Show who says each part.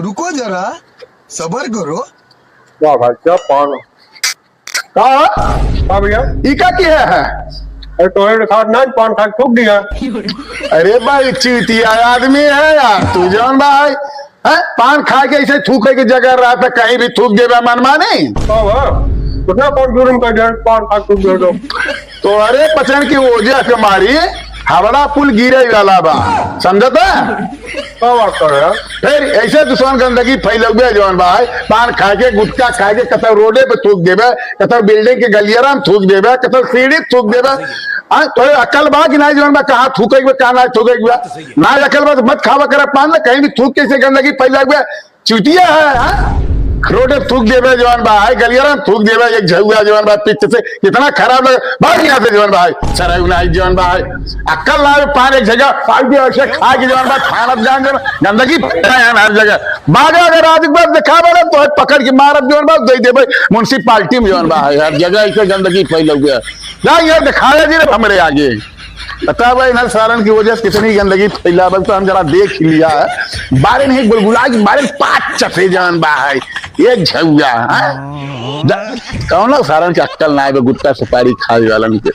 Speaker 1: रुको जरा, सबर करो।
Speaker 2: वाह भाई क्या पान का भैया
Speaker 3: इका क्या है?
Speaker 2: अरे तो खाद ना पान खा के थूक दिया।
Speaker 3: अरे भाई चीटिया आदमी है यार तू जौन भाई है पान खा के ऐसे थूके की जगह रहा था कहीं भी थूक देगा मनमानी
Speaker 2: कितना पान जुर्म कर दिया पान खा के थूक दे
Speaker 3: तो अरे पचन की वजह से मारी हावड़ा पुल गिरे वाला बा समझता
Speaker 2: क्या बात कर रहे हैं?
Speaker 3: फिर ऐसे दुश्मन गंदगी फैलौगे जौन भाई पान खा के गुटखा खा के कतौ रोडे पे थूक देवे कतौ बिल्डिंग के गलियारा में थूक देवे कतौ सीढ़ी थूक देवे तो अकल बा कि नहीं जौन बा कहाँ थूके कहाँ ना थूके ना अकल बा तो मत खावा कर पान ना कहीं भी थूक के गंदगी फैला चुटिया है रोडे थूक देवे जवान भाई गलियारा में थूक देवे एक झुआ जवान भाई पीछे से कितना खराब लगे भाग यहाँ से जवान भाई सराय जवान भाई अक्कल ना पान एक जगह ऐसे खा के जवान भाई खाना जान गंदगी हर जगह भागा अगर आज बार दिखा बड़ा तो पकड़ के मारब जवान भाई दे देवे म्यूनसिपालिटी में जवान भाई हर जगह ऐसे गंदगी फैल गया ना यार दिखाया जी हमारे आगे बता भाई ना सारण की वजह से कितनी गंदगी फैला बल तो हम जरा देख लिया है बारे नहीं गुलगुला की बारे 5 चफे जान भाई एक झुआ कौन सारण के अक्कल ना गुट्टा सुपारी खाए वाला के